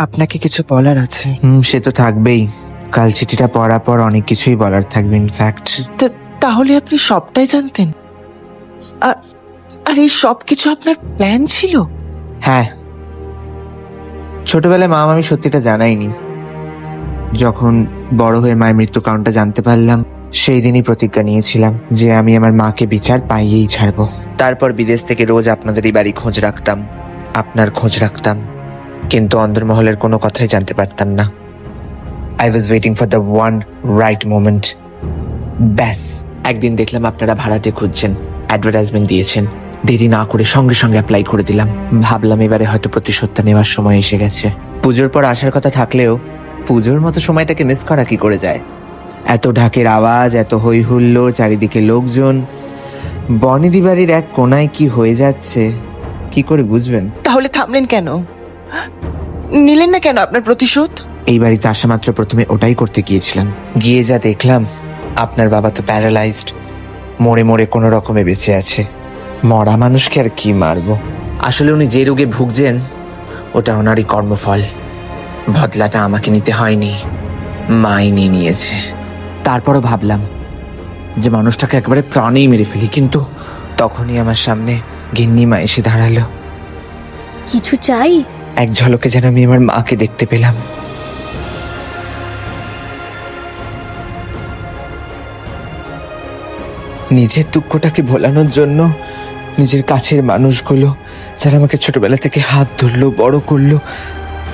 আপনাকে কিছু বলার আছে। সে তো থাকবেই। কাল চিঠিটা পড়ার পর অনেক কিছুই বলার থাকবে ইনফ্যাক্ট। তাহলে আপনি সবটাই জানতেন? আর এই সব কিছু আপনার প্ল্যান ছিল? হ্যাঁ, ছোটবেলায় মা আমি সত্যিটা জানাইনি। যখন বড় হয়ে মায়ের মৃত্যুর কারণটা জানতে পারলাম, সেই দিনই প্রতিজ্ঞা নিয়েছিলাম যে আমি আমার মাকে বিচার পাইয়েই ছাড়বো। তারপর বিদেশ থেকে রোজ আপনাদের এই বাড়ি খোঁজ রাখতাম, আপনার খোঁজ রাখতাম, কিন্তু অন্দরমহলের কোনো কথাই জানতে পারতাম না। I was waiting for the one right moment. ব্যাস, একদিন দেখলাম আপনারা ভাড়াটে খুঁজছেন, অ্যাডভার্টাইজমেন্ট দিয়েছেন। দেরি না করে সঙ্গে সঙ্গে অ্যাপ্লাই করে দিলাম। ভাবলাম এবারে হয়তো প্রতিশোধটা নেওয়ার সময় এসে গেছে। পুজোর পর আসার কথা থাকলেও পুজোর মতো সময়টাকে মিস করা কি করে যায়? এত ঢাকের আওয়াজ, এত হই হুল্লোড়, চারিদিকে লোকজন, বনেদি বাড়ির এক কোনায় কি হয়ে যাচ্ছে কি করে বুঝবেন? তাহলে থামলেন কেন? নিলেন না কেন আপনার প্রতিশোধ? এই বাড়িতে আসা মাত্র প্রথমে ওটাই করতে গিয়েছিলাম। গিয়ে যা দেখলাম, আপনার বাবা তো প্যারালাইজড, মরে মরে কোনো রকমে বেঁচে আছে। মরা মানুষকে আর কি মারবো? আসলে উনি যে রোগে ভুগছেন ওটা ওনারই কর্মফল। বদলাটা আমাকে নিতে হয়নি, মাই নিয়ে নিয়েছে। তারপরও ভাবলাম যে মানুষটাকে একেবারে প্রাণেই মেরে ফেলি, কিন্তু তখনই আমার সামনে গিন্নি মা এসে দাঁড়ালো। কিছু চাই? এক ঝলকে যেন আমি আমার মাকে দেখতে পেলাম। নিজের দুঃখটাকে ভোলানোর জন্য নিজের কাছের মানুষগুলো যারা আমাকে ছোটবেলা থেকে হাত ধরলো, বড় করলো,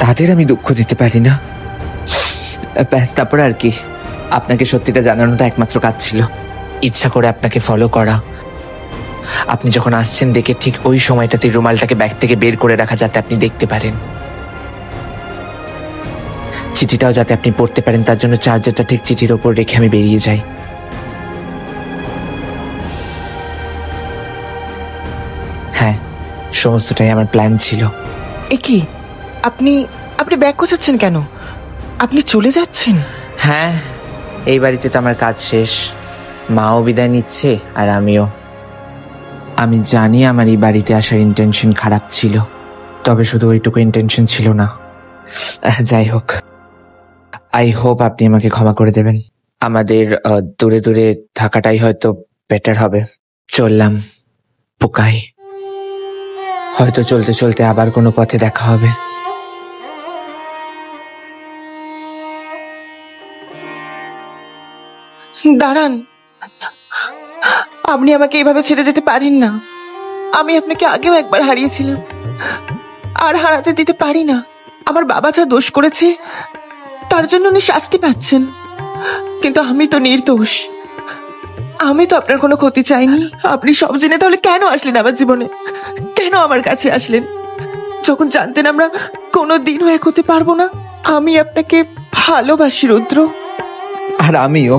তাদের আমি দুঃখ দিতে পারি না। ব্যাস, তারপর আর কি, আপনাকে সত্যিটা জানানোটা একমাত্র কাজ ছিল। ইচ্ছা করে আপনাকে ফলো করা। আপনি যখন আসছেন দেখে ঠিক ওই সময়টাতে রুমালটাকে ব্যাগ থেকে বের করে রাখা, যাতে আপনি দেখতে পারেন। চিঠিটাও যাতে আপনি পড়তে পারেন, তার জন্য চার্জারটা ঠিক চিঠির ওপর রেখে আমি বেরিয়ে যাই। হ্যাঁ, সমস্তটাই আমার প্ল্যান ছিল। এ কি, আপনি ব্যাগ গোছাচ্ছেন কেন? আপনি চলে যাচ্ছেন? হ্যাঁ, এই বাড়িতে তো আমার কাজ শেষ। মাও বিদায় নিচ্ছে আর আমিও। আমি জানি আমার এই বাড়িতে আসার ইন্টেনশন খারাপ ছিল, তবে শুধু ওইটুকু ইন্টেনশন ছিল না। যাই হোক, আই হোপ আপনি আমাকে ক্ষমা করে দেবেন। আমাদের দূরে দূরে থাকাটাই হয়তো বেটার হবে। চললাম, পোকাই। হয়তো চলতে চলতে আবার কোনো পথে দেখা হবে। দাঁড়ান, আপনি আমাকে এইভাবে ছেড়ে যেতে পারেন না। আমি আপনাকে আগেও একবার হারিয়েছিলাম, আর হারাতে দিতে পারি না। আমার বাবা যা দোষ করেছে তার জন্য উনি শাস্তি পাচ্ছেন, কিন্তু আমি তো নির্দোষ। আমি তো আপনার কোনো ক্ষতি চাইনি। আপনি সব জেনে তাহলে কেন আসলেন আমার জীবনে? কেন আমার কাছে আসলেন যখন জানতেন আমরা কোনো দিনও এক হতে পারবো না? আমি আপনাকে ভালোবাসি রুদ্র। আর আমিও।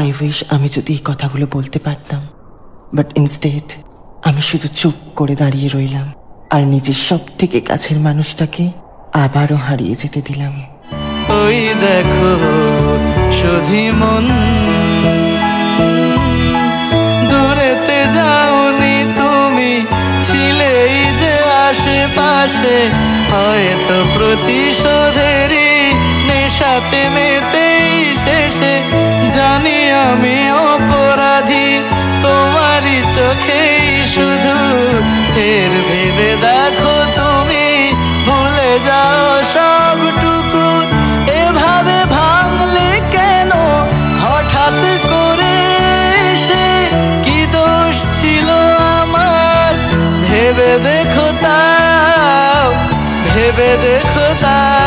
আই উইশ আমি যদি এই কথাগুলো বলতে পারতাম, বাট ইনস্টেড আমি শুধু চুপ করে দাঁড়িয়ে রইলাম আর নিজের সব থেকে কাছের মানুষটাকে আবারও হারিয়ে যেতে দিলাম। ওই দেখো শুধু মন, দূরেতে যাওনি তুমি, ছিলেই যে আশেপাশে। হয়তো প্রতিশোধেরই নেশাতে মেতেই শেষে জানি আমি অপরাধী তোমারই চোখেই শুধু। ফের ভেবে দেখো তুমি, ভুলে যাও সবটুকু। এভাবে ভাঙলে কেন হঠাৎ করে সে? কি দোষ ছিল আমার? ভেবে দেখো তাও, ভেবে দেখো তাও।